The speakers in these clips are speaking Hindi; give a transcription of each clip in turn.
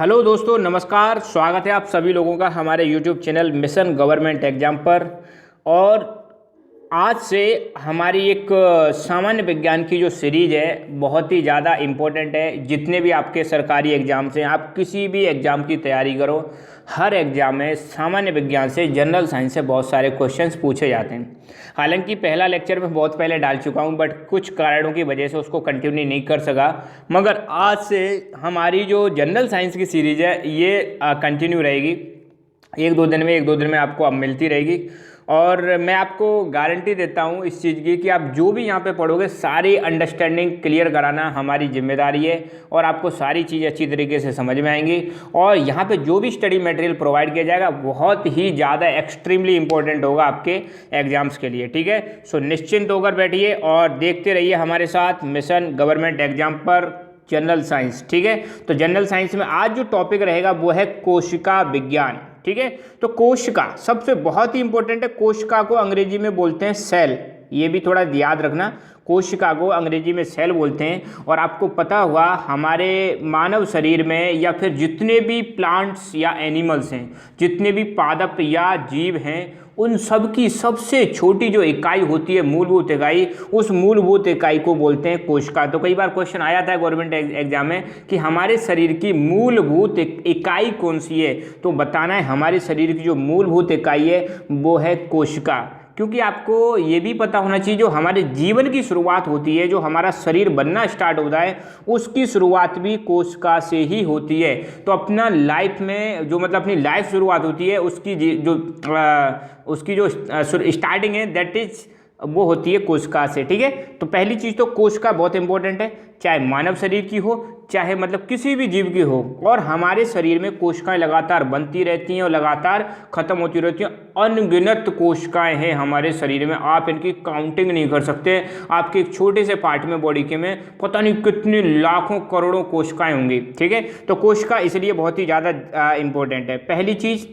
हेलो दोस्तों, नमस्कार। स्वागत है आप सभी लोगों का हमारे YouTube channel mission government exam पर। और आज से हमारी एक सामान्य विज्ञान की जो सीरीज है बहुत ही ज़्यादा इम्पोर्टेंट है। जितने भी आपके सरकारी एग्जाम्स हैं, आप किसी भी एग्ज़ाम की तैयारी करो, हर एग्ज़ाम में सामान्य विज्ञान से, जनरल साइंस से बहुत सारे क्वेश्चंस पूछे जाते हैं। हालांकि पहला लेक्चर मैं बहुत पहले डाल चुका हूं, बट कुछ कारणों की वजह से उसको कंटिन्यू नहीं कर सका। मगर आज से हमारी जो जनरल साइंस की सीरीज़ है ये कंटिन्यू रहेगी। एक दो दिन में आपको अब मिलती रहेगी। और मैं आपको गारंटी देता हूँ इस चीज़ की कि आप जो भी यहाँ पे पढ़ोगे सारी अंडरस्टैंडिंग क्लियर कराना हमारी जिम्मेदारी है, और आपको सारी चीज़ें अच्छी तरीके से समझ में आएंगी। और यहाँ पे जो भी स्टडी मटेरियल प्रोवाइड किया जाएगा बहुत ही ज़्यादा एक्सट्रीमली इंपॉर्टेंट होगा आपके एग्जाम्स के लिए। ठीक है, सो निश्चिंत होकर बैठिए और देखते रहिए हमारे साथ मिशन गवर्नमेंट एग्जाम पर जनरल साइंस। ठीक है, तो जनरल साइंस में आज जो टॉपिक रहेगा वो है कोशिका विज्ञान। ठीक है, तो कोशिका सबसे बहुत ही इंपॉर्टेंट है। कोशिका को अंग्रेजी में बोलते हैं सेल, ये भी थोड़ा याद रखना। कोशिका को अंग्रेजी में सेल बोलते हैं। और आपको पता होगा हमारे मानव शरीर में या फिर जितने भी प्लांट्स या एनिमल्स हैं, जितने भी पादप या जीव हैं, उन सब की सबसे छोटी जो इकाई होती है, मूलभूत इकाई, उस मूलभूत इकाई को बोलते हैं कोशिका। तो कई बार क्वेश्चन आया था गवर्नमेंट एग्जाम में कि हमारे शरीर की मूलभूत इकाई कौन सी है, तो बताना है हमारे शरीर की जो मूलभूत इकाई है वो है कोशिका। क्योंकि आपको ये भी पता होना चाहिए जो हमारे जीवन की शुरुआत होती है, जो हमारा शरीर बनना स्टार्ट होता है, उसकी शुरुआत भी कोशिका से ही होती है। तो अपना लाइफ में जो अपनी लाइफ शुरुआत होती है उसकी जो स्टार्टिंग है दैट इज वो होती है कोशिका से। ठीक है, तो पहली चीज़ तो कोशिका बहुत इंपॉर्टेंट है, चाहे मानव शरीर की हो चाहे किसी भी जीव की हो। और हमारे शरीर में कोशिकाएं लगातार बनती रहती हैं और लगातार खत्म होती रहती हैं। अनगिनत कोशिकाएं हैं हमारे शरीर में, आप इनकी काउंटिंग नहीं कर सकते। आपके एक छोटे से पार्ट में, बॉडी के में पता नहीं कितनी लाखों करोड़ों कोशिकाएं होंगी। ठीक है, तो कोशिका इसलिए बहुत ही ज़्यादा इंपॉर्टेंट है। पहली चीज़,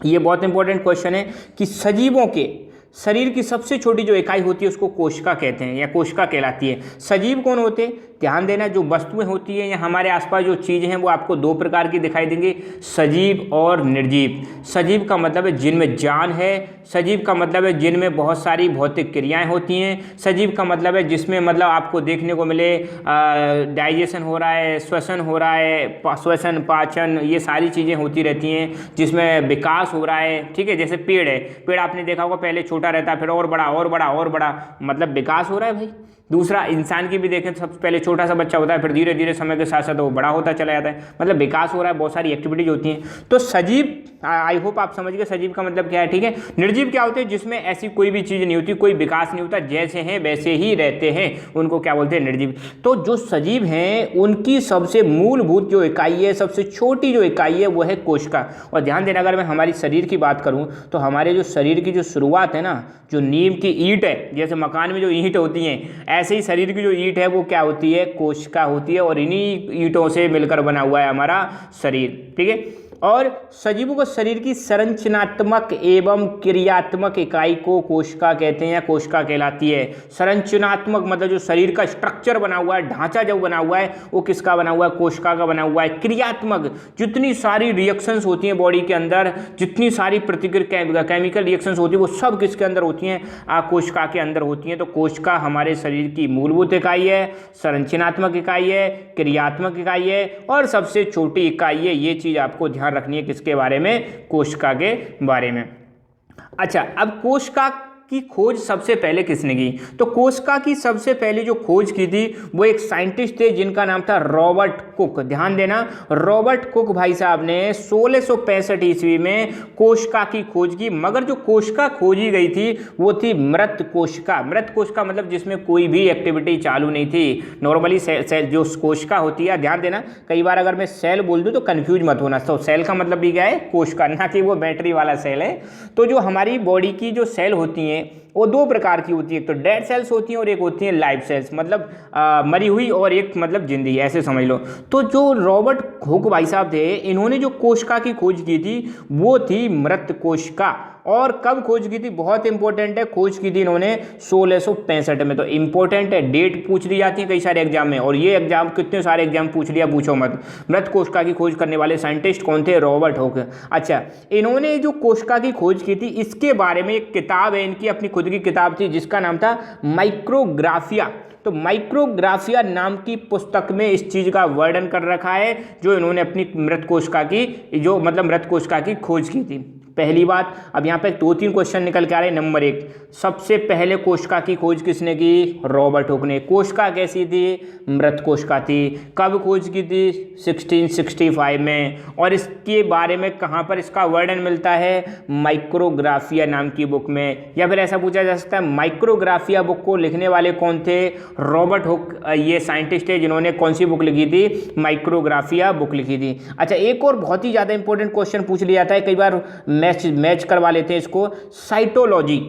ये बहुत इंपॉर्टेंट क्वेश्चन है कि सजीवों के शरीर की सबसे छोटी जो इकाई होती है उसको कोशिका कहते हैं या कोशिका कहलाती है। सजीव कौन होते हैं? ध्यान देना, जो वस्तुएं होती हैं या हमारे आसपास जो चीज़ें हैं वो आपको दो प्रकार की दिखाई देंगी, सजीव और निर्जीव। सजीव का मतलब है जिनमें जान है, सजीव का मतलब है जिनमें बहुत सारी भौतिक क्रियाएं होती हैं, सजीव का मतलब है जिसमें आपको देखने को मिले डाइजेशन हो रहा है, श्वसन हो रहा है, श्वसन पाचन, ये सारी चीज़ें होती रहती हैं, जिसमें विकास हो रहा है। ठीक है, जैसे पेड़ है, पेड़ आपने देखा होगा पहले छोटा रहता है, फिर और बड़ा और बड़ा और बड़ा, विकास हो रहा है भाई। दूसरा, इंसान की भी देखें, सबसे पहले छोटा सा बच्चा होता है, फिर धीरे धीरे समय के साथ साथ वो बड़ा होता चला जाता है, विकास हो रहा है, बहुत सारी एक्टिविटीज होती हैं। तो सजीव, आई होप आप समझ गए सजीव का मतलब क्या है। ठीक है, निर्जीव क्या होते हैं? जिसमें ऐसी कोई भी चीज़ नहीं होती, कोई विकास नहीं होता, जैसे हैं वैसे ही रहते हैं, उनको क्या बोलते हैं? निर्जीव। तो जो सजीव हैं उनकी सबसे मूलभूत जो इकाई है, सबसे छोटी जो इकाई है वो है कोशिका। और ध्यान देना, अगर मैं हमारी शरीर की बात करूँ तो हमारे जो शरीर की जो शुरुआत है ना, जो नींव की ईंट है, जैसे मकान में जो ईंट होती हैं, ऐसे ही शरीर की जो ईंट है वो क्या होती है? कोशिका होती है। और इन्हीं ईंटों से मिलकर बना हुआ है हमारा शरीर। ठीक है, और सजीवों को शरीर की संरचनात्मक एवं क्रियात्मक इकाई को कोशिका कहते हैं या कोशिका कहलाती है। संरचनात्मक मतलब जो शरीर का स्ट्रक्चर बना हुआ है, ढांचा जो बना हुआ है, वो किसका बना हुआ है? कोशिका का बना हुआ है। क्रियात्मक, जितनी सारी रिएक्शंस होती हैं बॉडी के अंदर, जितनी सारी प्रतिक्रिया केमिकल रिएक्शंस होती है, वो सब किसके अंदर होती हैं? कोशिका के अंदर होती हैं। तो कोशिका हमारे शरीर की मूलभूत इकाई है, संरचनात्मक इकाई है, क्रियात्मक इकाई है और सबसे छोटी इकाई है। ये चीज़ आपको ध्यान रखनी है किसके बारे में? कोशिका के बारे में। अच्छा, अब कोशिका की खोज सबसे पहले किसने की? तो कोशिका की सबसे पहले जो खोज की थी वो एक साइंटिस्ट थे जिनका नाम था रॉबर्ट कुक। ध्यान देना, रॉबर्ट कुक भाई साहब ने 1665 ईस्वी में कोशिका की खोज की। मगर जो कोशिका खोजी गई थी वो थी मृत कोशिका। मृत कोशिका मतलब जिसमें कोई भी एक्टिविटी चालू नहीं थी। नॉर्मली सेल जो कोशिका होती है, ध्यान देना, कई बार अगर मैं सेल बोल दूं तो कंफ्यूज मत होना। तो सेल का मतलब भी क्या है? कोशिका, ना कि वो बैटरी वाला सेल है। तो जो हमारी बॉडी की जो सेल होती हैं वो दो प्रकार की होती है, एक तो डेड सेल्स होती हैं और एक होती हैं लाइव सेल्स, मरी हुई, और एक जिंदी, ऐसे समझ लो। तो जो रॉबर्ट हुक भाई साहब थे, इन्होंने जो कोशिका की खोज की थी वो थी मृत कोशिका। और कब खोज की थी, बहुत इंपॉर्टेंट है, खोज की थी इन्होंने 1665 में। तो इंपॉर्टेंट है, डेट पूछ ली जाती है कई सारे एग्जाम में, और ये एग्जाम कितने सारे एग्जाम पूछ लिया, पूछो मत। मृत कोशिका की खोज करने वाले साइंटिस्ट कौन थे, रॉबर्ट हुक। अच्छा, इन्होंने जो कोशिका की खोज की थी इसके बारे में एक किताब है इनकी, अपनी खुद की किताब थी जिसका नाम था माइक्रोग्राफिया। तो माइक्रोग्राफिया नाम की पुस्तक में इस चीज का वर्णन कर रखा है जो इन्होंने अपनी मृत कोशिका की, जो मतलब मृत कोशिका की खोज की थी। पहली बात, अब यहाँ पे 2-3 क्वेश्चन निकल के आ रहे हैं। नंबर 1, सबसे पहले कोशिका की खोज किसने की, रॉबर्ट हुक ने। कोशिका कैसी थी, मृत कोशिका थी। कब खोज की थी, 1665 में। और इसके बारे में कहाँ पर इसका वर्णन मिलता है, माइक्रोग्राफिया नाम की बुक में। या फिर ऐसा पूछा जा सकता है, माइक्रोग्राफिया बुक को लिखने वाले कौन थे, रॉबर्ट हुक। ये साइंटिस्ट है जिन्होंने कौन सी बुक लिखी थी, माइक्रोग्राफिया बुक लिखी थी। अच्छा, एक और बहुत ही ज़्यादा इंपॉर्टेंट क्वेश्चन पूछ लिया जाता है, कई बार मैच करवा लेते हैं इसको, साइटोलॉजी।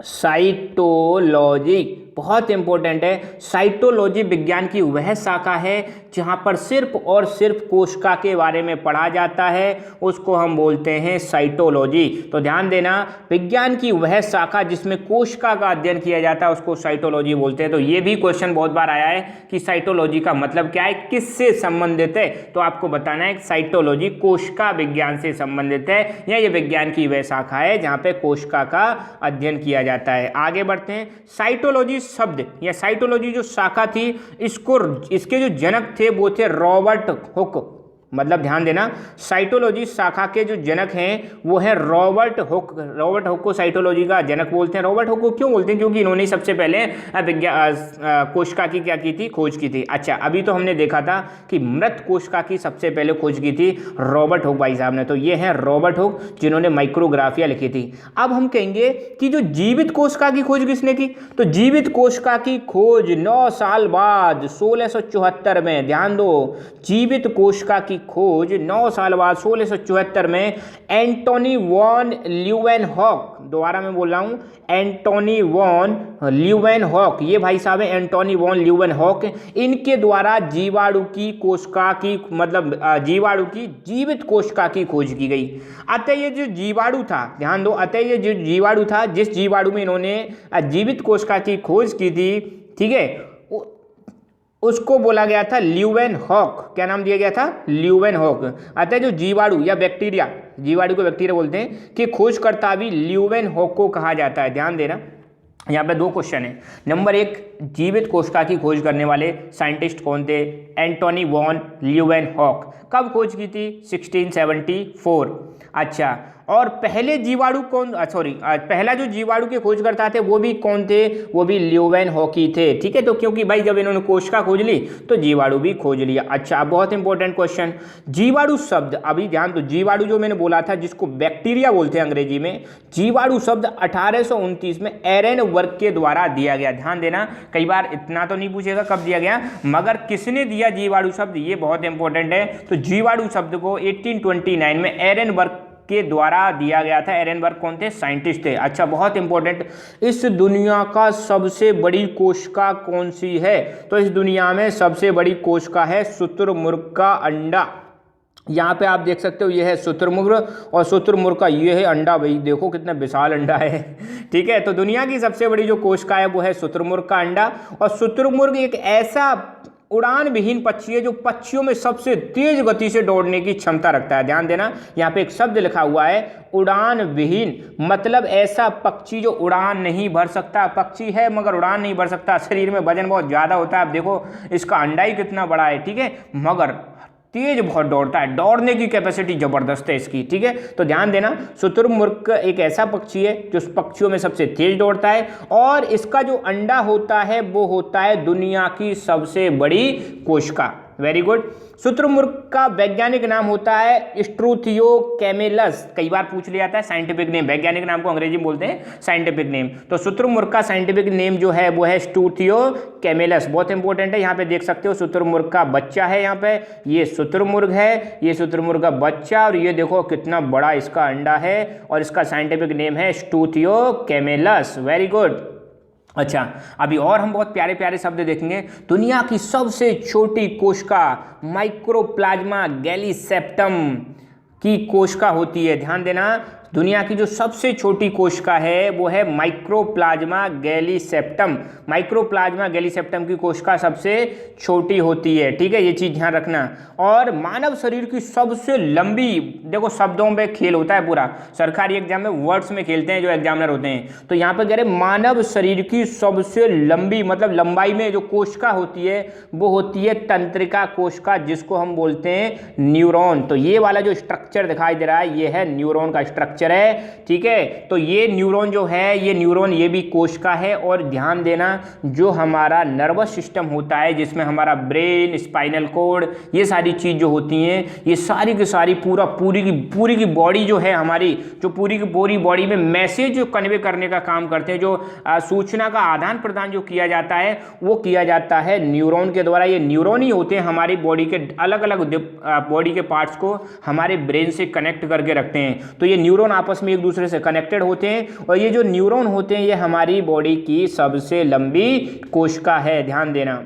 साइटोलॉजी बहुत इंपॉर्टेंट है। साइटोलॉजी विज्ञान की वह शाखा है जहां पर सिर्फ और सिर्फ कोशिका के बारे में पढ़ा जाता है, उसको हम बोलते हैं साइटोलॉजी। तो ध्यान देना, विज्ञान की वह शाखा जिसमें कोशिका का अध्ययन किया जाता है उसको साइटोलॉजी बोलते हैं। तो ये भी क्वेश्चन बहुत बार आया है कि साइटोलॉजी का मतलब क्या है, किससे संबंधित है। तो आपको बताना है साइटोलॉजी कोशिका विज्ञान से संबंधित है, या ये विज्ञान की वह शाखा है जहाँ पे कोशिका का अध्ययन किया जाता है। आगे बढ़ते हैं। साइटोलॉजी शब्द या साइटोलॉजी जो शाखा थी, इसके जो जनक थे वो थे रॉबर्ट हुक। मतलब ध्यान देना, साइटोलॉजी शाखा के जो जनक हैं वो है रॉबर्ट हुक। रॉबर्ट हुक को साइटोलॉजी का जनक बोलते हैं। रॉबर्ट हुक को क्यों बोलते हैं, क्योंकि इन्होंने सबसे पहले कोशिका की क्या की थी, खोज की थी। अच्छा, अभी तो हमने देखा था कि मृत कोशिका की सबसे पहले खोज की थी रॉबर्ट हुक भाई साहब ने। तो ये है रॉबर्ट हुक जिन्होंने माइक्रोग्राफिया लिखी थी। अब हम कहेंगे कि जो जीवित कोशिका की खोज किसने की, तो जीवित कोशिका की खोज 9 साल बाद 1674 में, ध्यान दो, जीवित कोशिका की खोज 9 साल बाद 1674 में एंटोनी वॉन ल्यूवेनहॉक, दोबारा मैं बोल रहा हूं, एंटोनी वॉन ल्यूवेनहॉक, ये भाई साहब है एंटोनी वॉन ल्यूवेनहॉक, इनके द्वारा जीवाणु की कोशिका की, मतलब जीवाणु की जीवित कोशिका की खोज की गई। अतः ये जो जीवाणु था, ध्यान दो, अतः ये जो जीवाणु था, जिस जीवाणु में इन्होंने जीवित कोशिका की खोज की थी, ठीक है, उसको बोला गया था ल्यूवेनहॉक। क्या नाम दिया गया था, ल्यूवेनहॉक। अतः जो जीवाणु या बैक्टीरिया, जीवाणु को बैक्टीरिया बोलते हैं, कि खोजकर्ता भी ल्यूवेनहॉक को कहा जाता है। ध्यान देना, यहाँ पे 2 क्वेश्चन है। नंबर 1, जीवित कोशिका की खोज करने वाले साइंटिस्ट कौन थे, एंटोनी वॉन ल्यूवेनहॉक। कब खोज की थी, 1674। अच्छा, और पहले जीवाणु कौन, पहला जो जीवाणु के खोजकर्ता थे वो भी कौन थे, वो भी ल्यूवेनहॉक ही थे। ठीक है, तो क्योंकि भाई जब इन्होंने कोशिका खोज ली तो जीवाणु भी खोज लिया। अच्छा, बहुत इंपॉर्टेंट क्वेश्चन, जीवाणु शब्द, अभी ध्यान दो, जीवाणु जो मैंने बोला था जिसको बैक्टीरिया बोलते हैं अंग्रेजी में, जीवाणु शब्द 1829 में एरन वर्क के द्वारा दिया गया। ध्यान देना, कई बार इतना तो नहीं पूछेगा कब दिया गया, मगर किसने दिया जीवाणु शब्द, ये बहुत इंपॉर्टेंट है। तो जीवाणु शब्द को 1829 में एरन वर्क के द्वारा दिया गया था। एरन वर्क कौन थे, साइंटिस्ट थे। अच्छा, बहुत इंपॉर्टेंट, इस दुनिया का सबसे बड़ी कोशिका कौन सी है, तो इस दुनिया में सबसे बड़ी कोशिका है शुतुरमुर्ग का अंडा। यहाँ पे आप देख सकते हो, ये है शुतुरमुर्ग, और शुतुरमुर्ग का ये है अंडा। भाई देखो कितना विशाल अंडा है। ठीक है, तो दुनिया की सबसे बड़ी जो कोशिका है वो है शुतुरमुर्ग का अंडा। और शुतुरमुर्ग एक ऐसा उड़ान विहीन पक्षी है जो पक्षियों में सबसे तेज गति से दौड़ने की क्षमता रखता है। ध्यान देना, यहाँ पे एक शब्द लिखा हुआ है उड़ान विहीन, मतलब ऐसा पक्षी जो उड़ान नहीं भर सकता। पक्षी है मगर उड़ान नहीं भर सकता, शरीर में वजन बहुत ज़्यादा होता है। आप देखो इसका अंडा ही कितना बड़ा है, ठीक है, मगर तेज बहुत दौड़ता है, दौड़ने की कैपेसिटी जबरदस्त है इसकी। ठीक है, तो ध्यान देना, शुतुरमुर्ग एक ऐसा पक्षी है जो पक्षियों में सबसे तेज दौड़ता है, और इसका जो अंडा होता है वो होता है दुनिया की सबसे बड़ी कोशिका। Very good. शुतुरमुर्ग का वैज्ञानिक नाम होता है स्ट्रूथियो कैमेलस। कई बार पूछ लिया जाता है साइंटिफिक नेम, वैज्ञानिक नाम को अंग्रेजी में बोलते हैं साइंटिफिक नेम। तो शुतुरमुर्ग का साइंटिफिक नेम जो है वो है स्ट्रूथियो कैमेलस। बहुत इंपॉर्टेंट है, यहाँ पे देख सकते हो शुतुरमुर्ग का बच्चा है, यहाँ पे ये शुतुरमुर्ग है, ये शुतुरमुर्ग का बच्चा, और ये देखो कितना बड़ा इसका अंडा है, और इसका साइंटिफिक नेम है स्ट्रूथियो कैमेलस। Very good. अच्छा, अभी और हम बहुत प्यारे प्यारे शब्द देखेंगे। दुनिया की सबसे छोटी कोशिका माइक्रोप्लाज्मा गैलीसेप्टम की कोशिका होती है। ध्यान देना, दुनिया की जो सबसे छोटी कोशिका है वो है माइक्रोप्लाज्मा गैलीसेप्टम। माइक्रोप्लाज्मा गैलीसेप्टम की कोशिका सबसे छोटी होती है, ठीक है, ये चीज़ ध्यान रखना। और मानव शरीर की सबसे लंबी, देखो शब्दों में खेल होता है पूरा, सरकारी एग्जाम में वर्ड्स में खेलते हैं जो एग्जामिनर होते हैं, तो यहाँ पर कह रहे मानव शरीर की सबसे लंबी, मतलब लंबाई में जो कोशिका होती है वो होती है तंत्रिका कोशिका, जिसको हम बोलते हैं न्यूरॉन। तो ये वाला जो स्ट्रक्चर दिखाई दे रहा है ये है न्यूरॉन का स्ट्रक्चर है, ठीक है। तो ये न्यूरॉन जो है, ये न्यूरॉन ये भी कोशिका है। और ध्यान देना, जो हमारा नर्वस सिस्टम होता है जिसमें हमारा ब्रेन, स्पाइनल कॉर्ड, ये सारी चीज़ जो होती हैं, ये सारी की सारी पूरी की बॉडी जो है हमारी, जो पूरी की पूरी बॉडी में मैसेज जो कन्वे करने का काम करते हैं, जो सूचना का आदान प्रदान जो किया जाता है वो किया जाता है न्यूरॉन के द्वारा। ये न्यूरॉन ही होते हैं हमारी बॉडी के अलग अलग बॉडी के पार्ट्स को हमारे ब्रेन से कनेक्ट करके रखते हैं। तो ये न्यूरॉन आपस में एक दूसरे से कनेक्टेड होते हैं और ये जो न्यूरॉन होते हैं ये हमारी बॉडी की सबसे लंबी कोशिका है, ध्यान देना।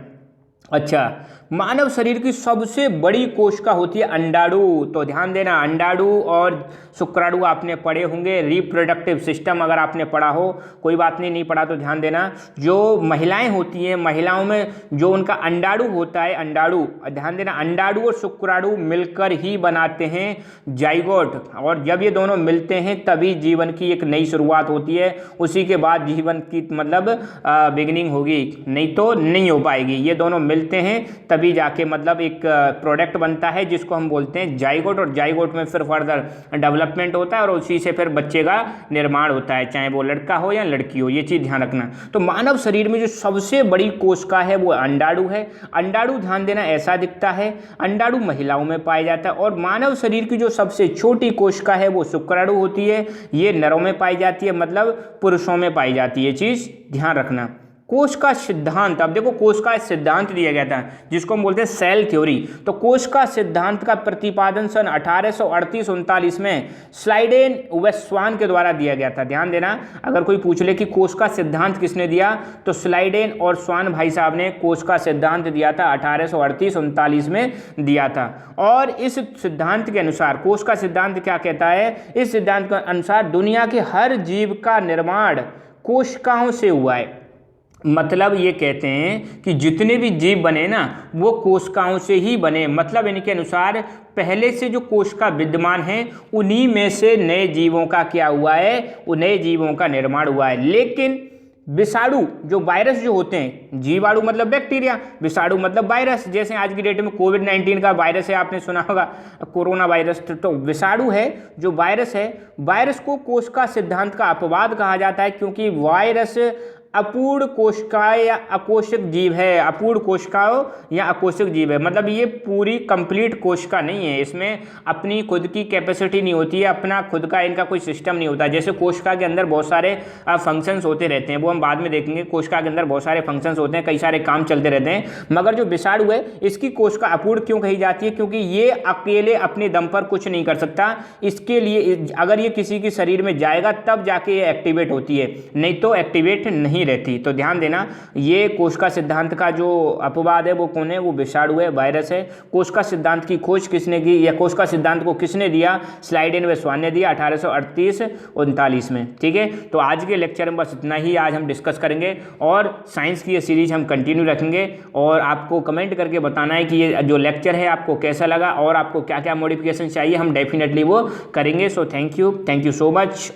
अच्छा, मानव शरीर की सबसे बड़ी कोशिका होती है अंडाणु। तो ध्यान देना, अंडाणु और शुक्राणु आपने पढ़े होंगे, रिप्रोडक्टिव सिस्टम अगर आपने पढ़ा हो, कोई बात नहीं, नहीं पढ़ा तो ध्यान देना। जो महिलाएं होती हैं, महिलाओं में जो उनका अंडाणु होता है, अंडाणु, ध्यान देना, अंडाणु और शुक्राणु मिलकर ही बनाते हैं जाइगोट। और जब ये दोनों मिलते हैं तभी जीवन की एक नई शुरुआत होती है, उसी के बाद जीवन की मतलब बिगिनिंग होगी, नहीं तो नहीं हो पाएगी। ये दोनों मिलते हैं तभी जाके मतलब एक प्रोडक्ट बनता है जिसको हम बोलते हैं जाइगोट। और जाइगोट में फिर फर्दर डेवलपमेंट होता है और उसी से फिर बच्चे का निर्माण होता है, चाहे वो लड़का हो या लड़की हो, ये चीज़ ध्यान रखना। तो मानव शरीर में जो सबसे बड़ी कोशिका है वो अंडाणु है। अंडाणु ध्यान देना ऐसा दिखता है, अंडाणु महिलाओं में पाया जाता है। और मानव शरीर की जो सबसे छोटी कोशिका है वो शुक्राणु होती है, ये नरों में पाई जाती है, मतलब पुरुषों में पाई जाती है, चीज़ ध्यान रखना। कोश का सिद्धांत, अब देखो कोश का सिद्धांत दिया गया था जिसको हम बोलते हैं सेल थ्योरी। तो कोश का सिद्धांत का प्रतिपादन सन 1838-39 में स्लाइडेन व स्वान के द्वारा दिया गया था। ध्यान देना, अगर कोई पूछ ले कि कोश का सिद्धांत किसने दिया, तो स्लाइडेन और स्वान भाई साहब ने कोश का सिद्धांत दिया था, 1838-39 में दिया था। और इस सिद्धांत के अनुसार, कोश का सिद्धांत क्या कहता है, इस सिद्धांत के अनुसार दुनिया के हर जीव का निर्माण कोशिकाओं से हुआ है। मतलब ये कहते हैं कि जितने भी जीव बने ना वो कोशिकाओं से ही बने। मतलब इनके अनुसार पहले से जो कोशिका विद्यमान है उन्हीं में से नए जीवों का क्या हुआ है, उन नए जीवों का निर्माण हुआ है। लेकिन विषाणु जो वायरस जो होते हैं, जीवाणु मतलब बैक्टीरिया, विषाणु मतलब वायरस, जैसे आज की डेट में कोविड-19 का वायरस है, आपने सुना होगा कोरोना वायरस। तो विषाणु है जो वायरस है, वायरस को कोशिका सिद्धांत का अपवाद कहा जाता है क्योंकि वायरस अपूर्ण कोशिकाएं या अकोशिक जीव है, अपूर्ण कोशिकाओं या अकोशिक जीव है। मतलब ये पूरी कंप्लीट कोशिका नहीं है, इसमें अपनी खुद की कैपेसिटी नहीं होती है, अपना खुद का इनका कोई सिस्टम नहीं होता। जैसे कोशिका के अंदर बहुत सारे फंक्शंस होते रहते हैं, वो हम बाद में देखेंगे। कोशिका के अंदर बहुत सारे फंक्शंस होते हैं, कई सारे काम चलते रहते हैं। मगर जो विषाणु है इसकी कोशिका अपूर्ण क्यों कही जाती है, क्योंकि ये अकेले अपने दम पर कुछ नहीं कर सकता। इसके लिए अगर ये किसी के शरीर में जाएगा तब जाके ये एक्टिवेट होती है, नहीं तो एक्टिवेट नहीं रहती। तो ध्यान देना, ये कोशिका सिद्धांत का जो अपवाद है वो कौन है, वो विषाणु है, वायरस है। कोशिका सिद्धांत की खोज किसने की या कोशिका सिद्धांत को किसने दिया, स्लाइडेन व स्वान ने दिया 1838-39 में। ठीक है, तो आज के लेक्चर में बस इतना ही आज हम डिस्कस करेंगे और साइंस की ये सीरीज हम कंटिन्यू रखेंगे। और आपको कमेंट करके बताना है कि ये जो लेक्चर है आपको कैसा लगा और आपको क्या क्या मॉडिफिकेशन चाहिए, हम डेफिनेटली वो करेंगे। So thank you so much,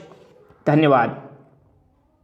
धन्यवाद।